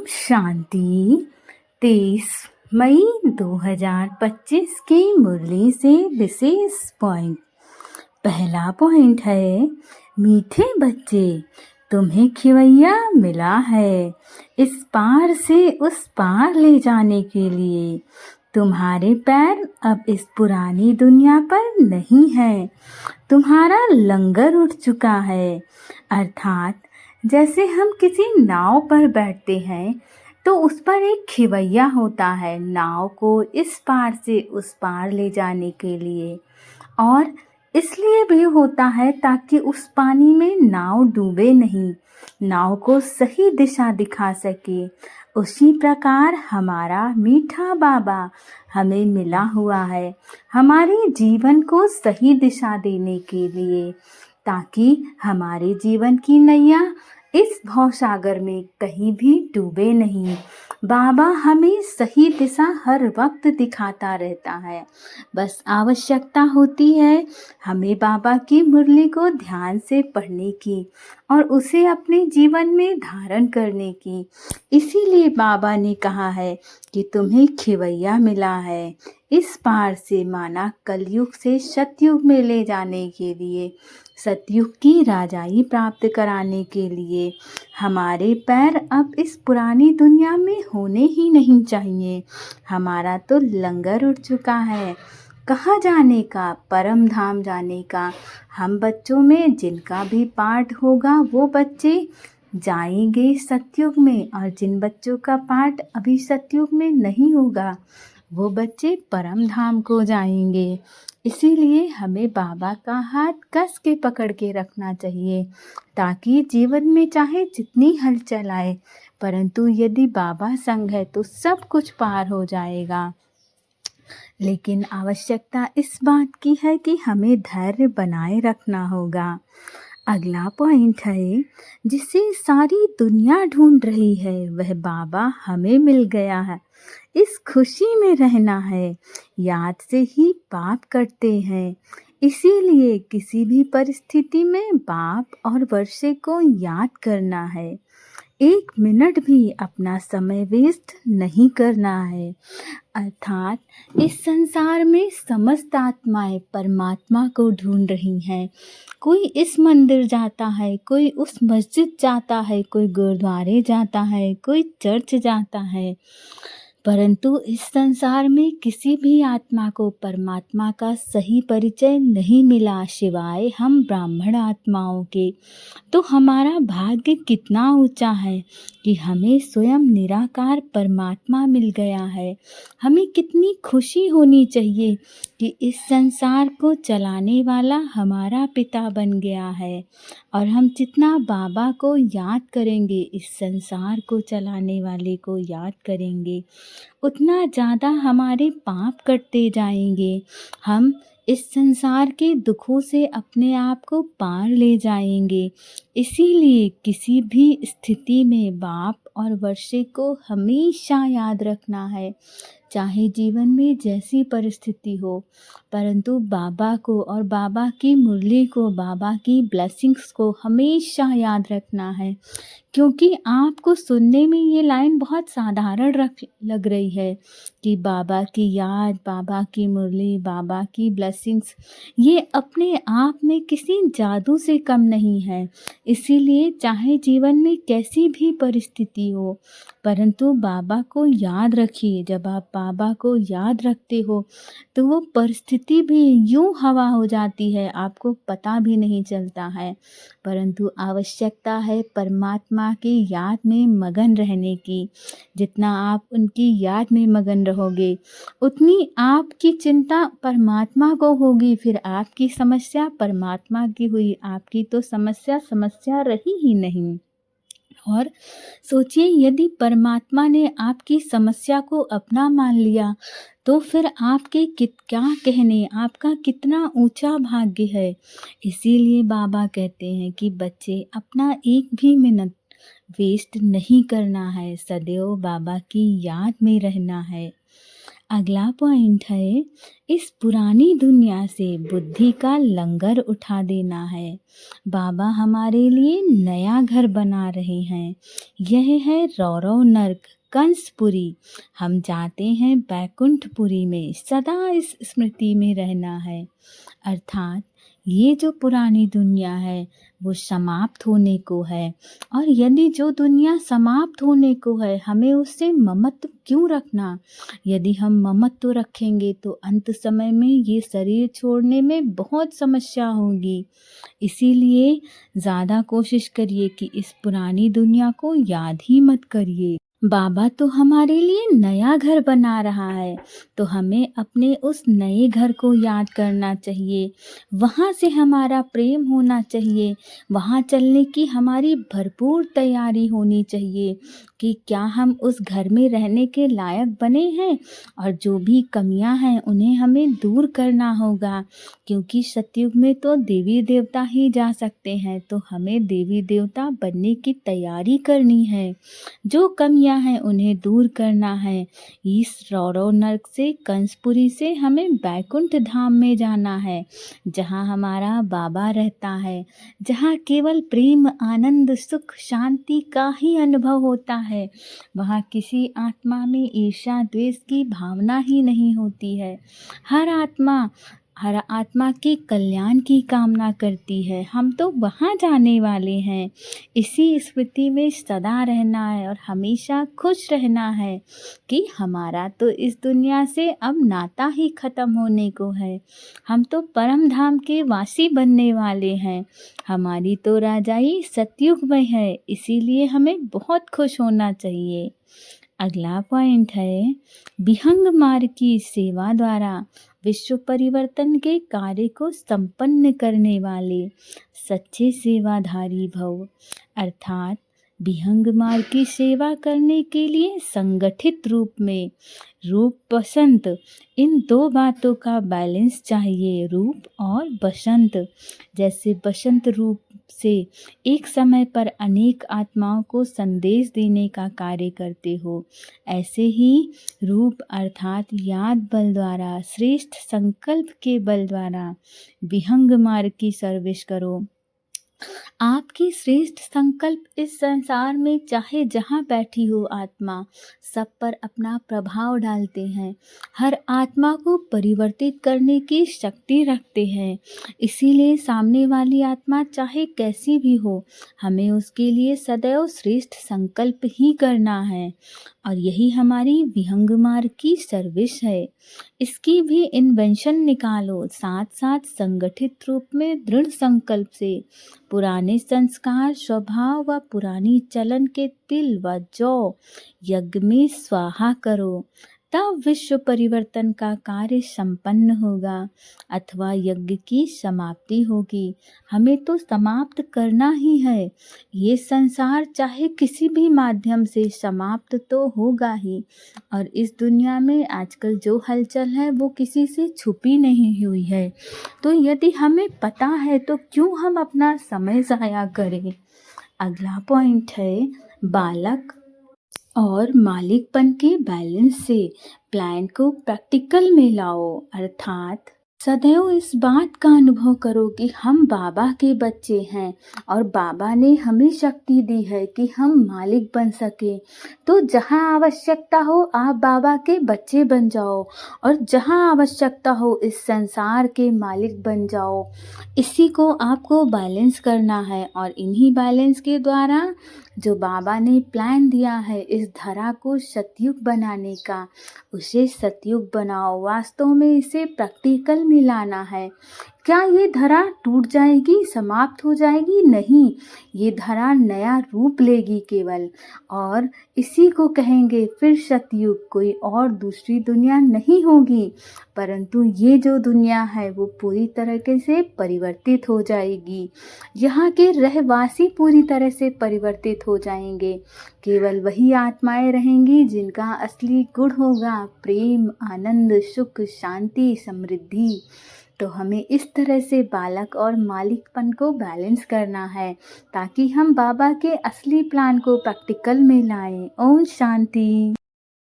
शांति 23 मई 2025 की मुरली से विशेष पॉइंट। पहला पॉइंट है, मीठे बच्चे तुम्हें खिवैया मिला है इस पार से उस पार ले जाने के लिए। तुम्हारे पैर अब इस पुरानी दुनिया पर नहीं है, तुम्हारा लंगर उठ चुका है। अर्थात जैसे हम किसी नाव पर बैठते हैं तो उस पर एक खिवैया होता है नाव को इस पार से उस पार ले जाने के लिए, और इसलिए भी होता है ताकि उस पानी में नाव डूबे नहीं, नाव को सही दिशा दिखा सके। उसी प्रकार हमारा मीठा बाबा हमें मिला हुआ है हमारे जीवन को सही दिशा देने के लिए, ताकि हमारे जीवन की नैया इस भवसागर में कहीं भी डूबे नहीं। बाबा हमें सही दिशा हर वक्त दिखाता रहता है, बस आवश्यकता होती है हमें बाबा की मुरली को ध्यान से पढ़ने की और उसे अपने जीवन में धारण करने की। इसीलिए बाबा ने कहा है कि तुम्हें खिवैया मिला है इस पार से, माना कलयुग से सतयुग में ले जाने के लिए, सतयुग की राजाई प्राप्त कराने के लिए। हमारे पैर अब इस पुरानी दुनिया में होने ही नहीं चाहिए। हमारा तो लंगर उठ चुका है कहाँ जाने का, परम धाम जाने का। हम बच्चों में जिनका भी पाठ होगा वो बच्चे जाएंगे सतयुग में, और जिन बच्चों का पाठ अभी सतयुग में नहीं होगा वो बच्चे परम धाम को जाएंगे। इसीलिए हमें बाबा का हाथ कस के पकड़ के रखना चाहिए, ताकि जीवन में चाहे जितनी हलचल आए, परंतु यदि बाबा संग है तो सब कुछ पार हो जाएगा। लेकिन आवश्यकता इस बात की है कि हमें धैर्य बनाए रखना होगा। अगला पॉइंट है, जिसे सारी दुनिया ढूंढ रही है वह बाबा हमें मिल गया है। इस खुशी में रहना है, याद से ही पाप करते हैं। इसीलिए किसी भी परिस्थिति में बाप और वर्षे को याद करना है, एक मिनट भी अपना समय वेस्ट नहीं करना है। अर्थात इस संसार में समस्त आत्माएं परमात्मा को ढूंढ रही हैं। कोई इस मंदिर जाता है, कोई उस मस्जिद जाता है, कोई गुरुद्वारे जाता है, कोई चर्च जाता है, परंतु इस संसार में किसी भी आत्मा को परमात्मा का सही परिचय नहीं मिला सिवाय हम ब्राह्मण आत्माओं के। तो हमारा भाग्य कितना ऊंचा है कि हमें स्वयं निराकार परमात्मा मिल गया है। हमें कितनी खुशी होनी चाहिए कि इस संसार को चलाने वाला हमारा पिता बन गया है, और हम जितना बाबा को याद करेंगे, इस संसार को चलाने वाले को याद करेंगे, उतना ज़्यादा हमारे पाप कटते जाएंगे। हम इस संसार के दुखों से अपने आप को पार ले जाएंगे। इसीलिए किसी भी स्थिति में बाप और वर्षे को हमेशा याद रखना है, चाहे जीवन में जैसी परिस्थिति हो, परंतु बाबा को और बाबा की मुरली को, बाबा की ब्लेसिंग्स को हमेशा याद रखना है। क्योंकि आपको सुनने में ये लाइन बहुत साधारण लग रही है कि बाबा की याद, बाबा की मुरली, बाबा की ब्लेसिंग्स, ये अपने आप में किसी जादू से कम नहीं है। इसीलिए चाहे जीवन में कैसी भी परिस्थिति हो, परंतु बाबा को याद रखिए। जब आप बाबा को याद रखते हो तो वो परिस्थिति भी यूं हवा हो जाती है, आपको पता भी नहीं चलता है। परंतु आवश्यकता है परमात्मा की याद में मगन रहने की। जितना आप उनकी याद में मगन रहोगे, उतनी आपकी चिंता परमात्मा को होगी। फिर आपकी समस्या परमात्मा की हुई, आपकी तो समस्या रही ही नहीं। और सोचिए, यदि परमात्मा ने आपकी समस्या को अपना मान लिया तो फिर आपके क्या कहने, आपका कितना ऊंचा भाग्य है। इसीलिए बाबा कहते हैं कि बच्चे अपना एक भी मिनट वेस्ट नहीं करना है, सदैव बाबा की याद में रहना है। अगला पॉइंट है, इस पुरानी दुनिया से बुद्धि का लंगर उठा देना है। बाबा हमारे लिए नया घर बना रहे हैं। यह है रौरव नर्क कंसपुरी। हम जाते हैं बैकुंठपुरी में। सदा इस स्मृति में रहना है। अर्थात ये जो पुरानी दुनिया है वो समाप्त होने को है, और यदि जो दुनिया समाप्त होने को है हमें उससे ममत्व क्यों रखना। यदि हम ममत्व रखेंगे तो अंत समय में ये शरीर छोड़ने में बहुत समस्या होगी। इसीलिए ज़्यादा कोशिश करिए कि इस पुरानी दुनिया को याद ही मत करिए। बाबा तो हमारे लिए नया घर बना रहा है, तो हमें अपने उस नए घर को याद करना चाहिए। वहाँ से हमारा प्रेम होना चाहिए। वहाँ चलने की हमारी भरपूर तैयारी होनी चाहिए कि क्या हम उस घर में रहने के लायक बने हैं, और जो भी कमियां हैं उन्हें हमें दूर करना होगा। क्योंकि सतयुग में तो देवी देवता ही जा सकते हैं, तो हमें देवी देवता बनने की तैयारी करनी है। जो कमियां हैं उन्हें दूर करना है। इस रौरव नर्क से, कंसपुरी से हमें बैकुंठ धाम में जाना है, जहाँ हमारा बाबा रहता है, जहाँ केवल प्रेम, आनंद, सुख, शांति का ही अनुभव होता है। वहाँ किसी आत्मा में ईर्ष्या द्वेष की भावना ही नहीं होती है। हर आत्मा के कल्याण की कामना करती है। हम तो वहाँ जाने वाले हैं। इसी स्मृति में सदा रहना है और हमेशा खुश रहना है कि हमारा तो इस दुनिया से अब नाता ही खत्म होने को है। हम तो परम धाम के वासी बनने वाले हैं। हमारी तो राजाई सतयुग में है, इसीलिए हमें बहुत खुश होना चाहिए। अगला पॉइंट है, विहंग मार्ग की सेवा द्वारा विश्व परिवर्तन के कार्य को संपन्न करने वाले सच्चे सेवाधारी भव। अर्थात विहंग मार्ग की सेवा करने के लिए संगठित रूप में रूप बसंत, इन दो बातों का बैलेंस चाहिए। रूप और बसंत। जैसे बसंत रूप से एक समय पर अनेक आत्माओं को संदेश देने का कार्य करते हो, ऐसे ही रूप अर्थात याद बल द्वारा, श्रेष्ठ संकल्प के बल द्वारा विहंग मार्ग की सर्विस करो। आपकी श्रेष्ठ संकल्प इस संसार में चाहे जहाँ बैठी हो आत्मा, सब पर अपना प्रभाव डालते हैं। हर आत्मा को परिवर्तित करने की शक्ति रखते हैं। इसीलिए सामने वाली आत्मा चाहे कैसी भी हो, हमें उसके लिए सदैव श्रेष्ठ संकल्प ही करना है, और यही हमारी विहंग मार्ग की सर्विस है। इसकी भी इन्वेंशन निकालो, साथ साथ संगठित रूप में दृढ़ संकल्प से पुराने संस्कार, स्वभाव व पुरानी चलन के तिल व जौ यज्ञ में स्वाहा करो। तब विश्व परिवर्तन का कार्य संपन्न होगा अथवा यज्ञ की समाप्ति होगी। हमें तो समाप्त करना ही है। ये संसार चाहे किसी भी माध्यम से समाप्त तो होगा ही, और इस दुनिया में आजकल जो हलचल है वो किसी से छुपी नहीं हुई है। तो यदि हमें पता है तो क्यों हम अपना समय ज़ाया करें। अगला पॉइंट है, बालक और मालिकपन के बैलेंस से प्लान को प्रैक्टिकल में लाओ। अर्थात सदैव इस बात का अनुभव करो कि हम बाबा के बच्चे हैं, और बाबा ने हमें शक्ति दी है कि हम मालिक बन सके। तो जहाँ आवश्यकता हो आप बाबा के बच्चे बन जाओ, और जहाँ आवश्यकता हो इस संसार के मालिक बन जाओ। इसी को आपको बैलेंस करना है, और इन्हीं बैलेंस के द्वारा जो बाबा ने प्लान दिया है इस धरा को सतयुग बनाने का, उसे सतयुग बनाओ। वास्तव में इसे प्रैक्टिकल में लाना है। क्या ये धरा टूट जाएगी, समाप्त हो जाएगी? नहीं, ये धरा नया रूप लेगी केवल, और इसी को कहेंगे फिर सतयुग। कोई और दूसरी दुनिया नहीं होगी, परंतु ये जो दुनिया है वो पूरी तरीके से परिवर्तित हो जाएगी। यहाँ के रहवासी पूरी तरह से परिवर्तित हो जाएंगे। केवल वही आत्माएं रहेंगी जिनका असली गुण होगा प्रेम, आनंद, सुख, शांति, समृद्धि। तो हमें इस तरह से बालक और मालिकपन को बैलेंस करना है, ताकि हम बाबा के असली प्लान को प्रैक्टिकल में लाएं। ओम शांति।